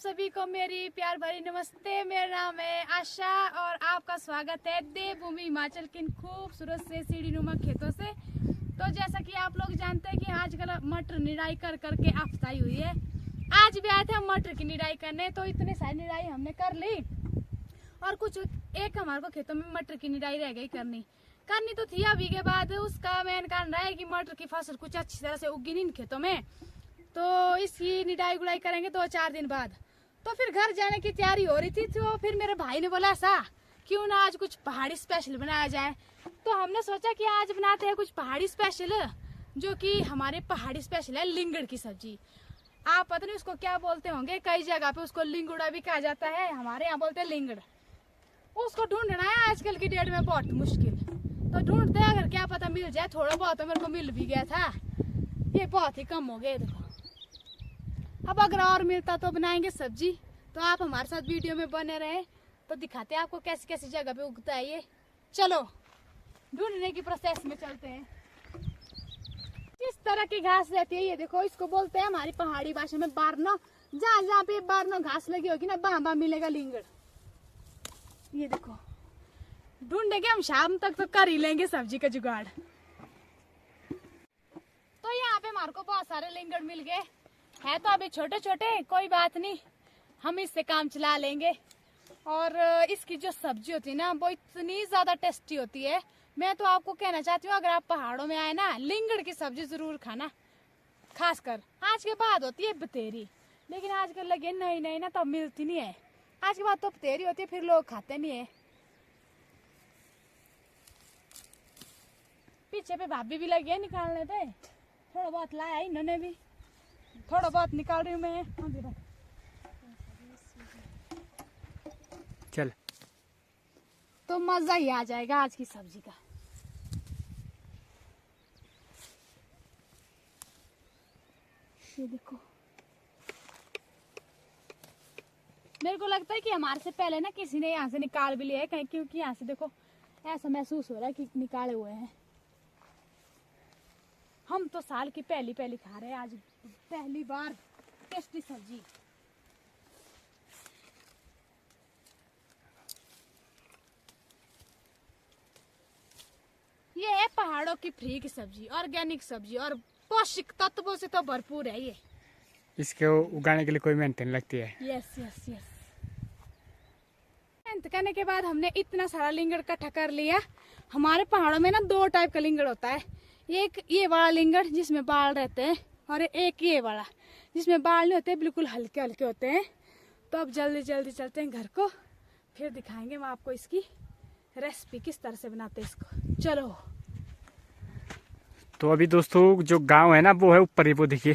सभी को मेरी प्यार भरी नमस्ते। मेरा नाम है आशा और आपका स्वागत है देवभूमि हिमाचल के खूबसूरत से सीढ़ीनुमा खेतों से। तो जैसा कि आप लोग जानते हैं कि आजकल मटर निराई कर करके अफसाई हुई है। आज भी आए थे हम मटर की निराई करने, तो इतने सारी निराई हमने कर ली और कुछ एक हमारे को खेतों में मटर की निराई रह गई करनी तो थी। अभी के बाद उसका मेन कारण रहा है कि मटर की फसल कुछ अच्छी तरह से उगी नहीं खेतों में, तो इसकी निराई गुड़ाई करेंगे 2-4 दिन बाद। तो फिर घर जाने की तैयारी हो रही थी, तो फिर मेरे भाई ने बोला ऐसा क्यों ना आज कुछ पहाड़ी स्पेशल बनाया जाए। तो हमने सोचा कि आज बनाते हैं कुछ पहाड़ी स्पेशल, जो कि हमारे पहाड़ी स्पेशल है लिंगड़ की सब्जी। आप पता नहीं उसको क्या बोलते होंगे, कई जगह पे उसको लिंगुड़ा भी कहा जाता है, हमारे यहाँ बोलते हैं लिंगड़। उसको ढूंढना है आजकल की डेट में बहुत मुश्किल, तो ढूंढते हैं, अगर क्या पता मिल जाए। थोड़ा बहुत तो मेरे को मिल भी गया था, ये बहुत ही कम हो गए। देखो अब अगर और मिलता तो बनाएंगे सब्जी। तो आप हमारे साथ वीडियो में बने रहे, तो दिखाते हैं आपको कैसी कैसी जगह पे उगता है ये। चलो ढूंढने की प्रोसेस में चलते हैं। किस तरह की घास रहती है ये देखो, इसको बोलते हैं हमारी पहाड़ी भाषा में बारनो। जहाँ जहाँ पे बारनो घास लगी होगी ना, वहां मिलेगा लिंगड़। ये देखो ढूंढेंगे हम, शाम तक तो कर ही लेंगे सब्जी का जुगाड़। तो यहाँ पे हमारे को बहुत सारे लिंगड़ मिल गए है, तो अभी छोटे छोटे कोई बात नहीं, हम इससे काम चला लेंगे। और इसकी जो सब्जी होती है ना, वो इतनी ज्यादा टेस्टी होती है। मैं तो आपको कहना चाहती हूँ, अगर आप पहाड़ों में आए ना, लिंगड़ की सब्जी जरूर खाना। खासकर आज के बाद होती है बतेरी, लेकिन आजकल लगे नई नई ना, तो मिलती नहीं है। आज के बाद तो बतेरी होती है, फिर लोग खाते नहीं है। पीछे पे भाभी भी लगी है निकालने पे, थोड़ा बहुत लाया इन्होंने भी, थोड़ा बहुत निकाल रही हूँ मैं। चल तो मजा ही आ जाएगा आज की सब्जी का। ये देखो, मेरे को लगता है कि हमारे से पहले ना किसी ने यहाँ से निकाल भी लिया है कहीं, क्योंकि यहाँ से देखो ऐसा महसूस हो रहा है कि निकाले हुए हैं। हम तो साल की पहली खा रहे हैं, आज पहली बार टेस्टी सब्जी। ये है पहाड़ों की फ्री की सब्जी, ऑर्गेनिक सब्जी, और पौष्टिक तत्वों से तो भरपूर है ये। इसके उगाने के लिए कोई मेहनत लगती है। Yes yes yes. मेहनत करने के बाद हमने इतना सारा लिंगड़ इकट्ठा कर लिया। हमारे पहाड़ों में ना 2 टाइप का लिंगड़ होता है, एक ये वाला लिंगड़ जिसमें बाल रहते हैं, और एक ये वाला जिसमें बाल नहीं होते, बिल्कुल हल्के हल्के होते हैं। तो अब जल्दी जल्दी चलते हैं घर को, फिर दिखाएंगे हम आपको इसकी रेसिपी किस तरह से बनाते हैं इसको। चलो। तो अभी दोस्तों जो गांव है ना, वो है ऊपर ही, वो देखिए।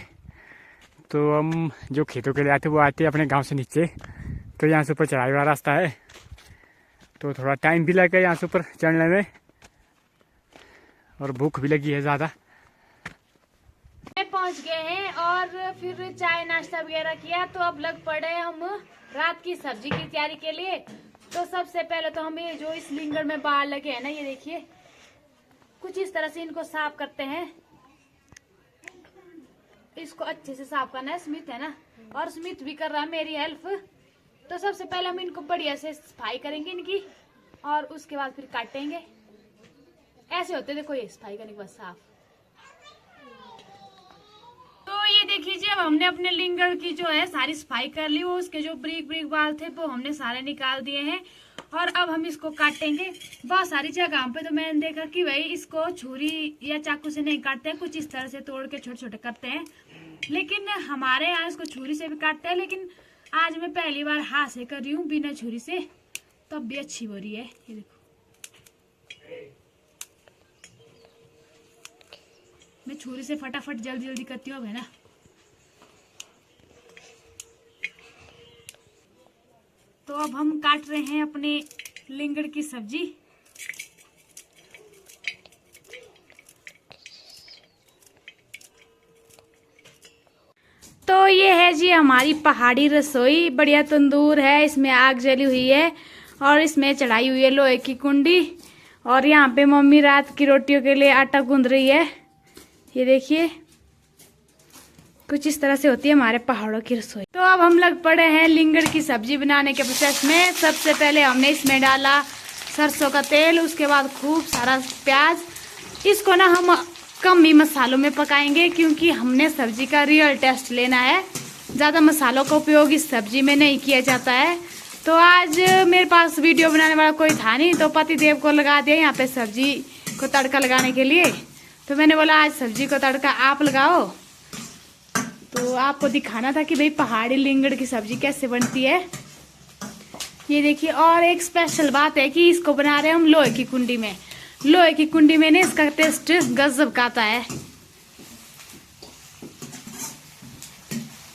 तो हम जो खेतों के लिए आते, वो आते अपने गांव से नीचे। तो यहाँ से ऊपर चढ़ाई वाला रास्ता है, तो थोड़ा टाइम भी लगेगा यहाँ से ऊपर चढ़ने में, और भूख भी लगी है ज़्यादा। पहुंच गए हैं और फिर चाय नाश्ता वगैरह किया, तो अब लग पड़े हम रात की सब्जी की तैयारी के लिए। तो सबसे पहले तो हम ये जो इस लिंगड़ में बाल लगे हैं ना, ये देखिए, कुछ इस तरह से इनको साफ करते हैं। इसको अच्छे से साफ करना है, स्मिथ है ना, और स्मिथ भी कर रहा है मेरी हेल्प। तो सबसे पहले हम इनको बढ़िया से सफाई करेंगे इनकी, और उसके बाद फिर काटेंगे। ऐसे होते देखो, ये सफाई करने के बाद साफ। तो ये देखिए जी, अब हमने अपने लिंगड़ की जो है सारी सफाई कर ली। वो उसके जो ब्रीक ब्रीक बाल थे वो हमने सारे निकाल दिए हैं, और अब हम इसको काटेंगे। बहुत सारी जगह पे तो मैंने देखा कि भाई इसको छुरी या चाकू से नहीं काटते हैं, कुछ इस तरह से तोड़ के छोटे छोटे करते हैं। लेकिन हमारे यहाँ इसको छुरी से भी काटते हैं, लेकिन आज मैं पहली बार हाथ से कर रही हूँ बिना छुरी से, तब भी अच्छी हो रही है। ये देखो, मैं छुरी से फटाफट जल्दी जल्दी करती हूँ, है ना। तो अब हम काट रहे हैं अपने लिंगड़ की सब्जी। तो ये है जी हमारी पहाड़ी रसोई, बढ़िया तंदूर है, इसमें आग जली हुई है, और इसमें चढ़ाई हुई है लोहे की कुंडी। और यहाँ पे मम्मी रात की रोटियों के लिए आटा गूंद रही है, ये देखिए। कुछ इस तरह से होती है हमारे पहाड़ों की रसोई। तो अब हम लग पड़े हैं लिंगड़ की सब्जी बनाने के प्रोसेस में। सबसे पहले हमने इसमें डाला सरसों का तेल, उसके बाद खूब सारा प्याज। इसको ना हम कम ही मसालों में पकाएंगे क्योंकि हमने सब्जी का रियल टेस्ट लेना है। ज़्यादा मसालों का उपयोग इस सब्जी में नहीं किया जाता है। तो आज मेरे पास वीडियो बनाने वाला कोई था नहीं, तो पति देव को लगा दिया यहाँ पे सब्जी को तड़का लगाने के लिए। तो मैंने बोला आज सब्जी को तड़का आप लगाओ। तो आपको दिखाना था कि भाई पहाड़ी लिंगड़ की सब्जी कैसे बनती है। ये देखिए, और एक स्पेशल बात है कि इसको बना रहे हैं हम लोहे की कुंडी में। लोहे की कुंडी में ना इसका टेस्ट गजब का आता है।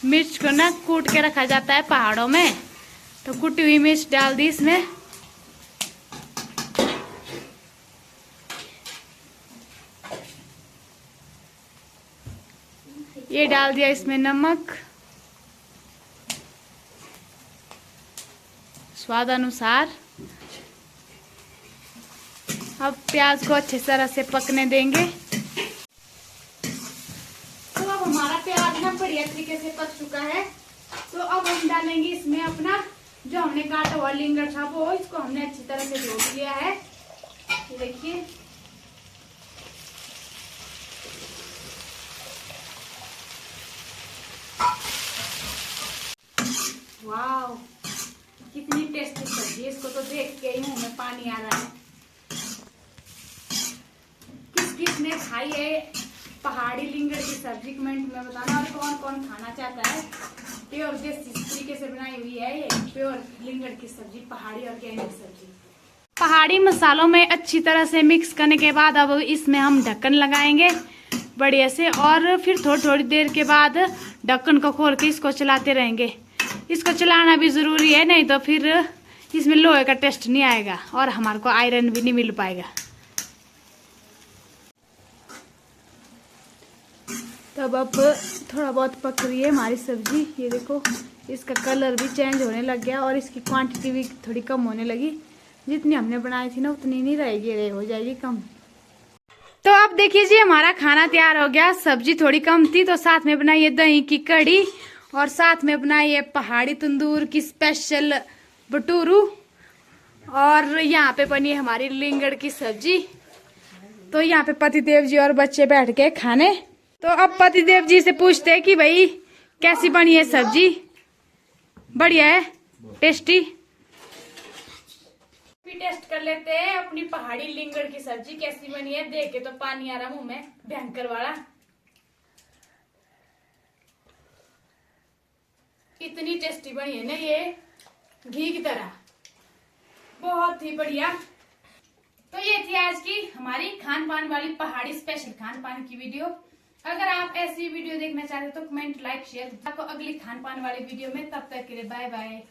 मिर्च को ना कूट के रखा जाता है पहाड़ों में, तो कुटी हुई मिर्च डाल दी इसमें। ये डाल दिया इसमें नमक स्वाद अनुसार। अब प्याज को अच्छे तरह से पकने देंगे। तो अब हमारा प्याज ना बढ़िया तरीके से पक चुका है। तो अब हम डालेंगे इसमें अपना जो हमने काटा हुआ लिंगड़ था वो, इसको हमने अच्छी तरह से धो लिया है। ये देखिए, वाव कितनी टेस्टी सब्जी है। इसको तो देख के ही मुंह में पानी आ रहा है। किस किस ने खाई है पहाड़ी लिंगड़ की सब्जी कमेंट में बताना, और कौन कौन खाना चाहता है। प्योर देसी तरीके से बनाई हुई है ये प्योर लिंगड़ की सब्जी, पहाड़ी ऑर्गेनिक सब्जी। पहाड़ी मसालों में अच्छी तरह से मिक्स करने के बाद अब इसमें हम ढक्कन लगाएंगे बढ़िया से, और फिर थोड़ी देर के बाद ढक्कन को खोल के इसको चलाते रहेंगे। इसको चलाना भी जरूरी है, नहीं तो फिर इसमें लोहे का टेस्ट नहीं आएगा और हमारे को आयरन भी नहीं मिल पाएगा। तब अब थोड़ा बहुत पक रही है हमारी सब्जी। ये देखो, इसका कलर भी चेंज होने लग गया और इसकी क्वांटिटी भी थोड़ी कम होने लगी। जितनी हमने बनाई थी ना उतनी नहीं रहेगी, हो जाएगी कम। तो अब देखिए जी, हमारा खाना तैयार हो गया। सब्जी थोड़ी कम थी तो साथ में बनाई है दही की कड़ी, और साथ में बनाई है पहाड़ी तंदूर की स्पेशल भटूरू, और यहाँ पे बनी है हमारी लिंगड़ की सब्जी। तो यहाँ पे पतिदेव जी और बच्चे बैठ के खाने। तो अब पतिदेव जी से पूछते हैं कि भाई कैसी बनी है सब्जी। बढ़िया है, टेस्टी। भी टेस्ट कर लेते हैं अपनी पहाड़ी लिंगड़ की सब्जी कैसी बनी है। देख के तो पानी आ रहा मुंह में, भयंकर वाला। इतनी टेस्टी बनी है ना ये, घी की तरह, बहुत ही बढ़िया। तो ये थी आज की हमारी खान पान वाली पहाड़ी स्पेशल खान पान की वीडियो। अगर आप ऐसी वीडियो देखना चाहते हो तो कमेंट, लाइक, शेयर। आपको अगली खान पान वाली वीडियो में, तब तक के लिए बाय बाय।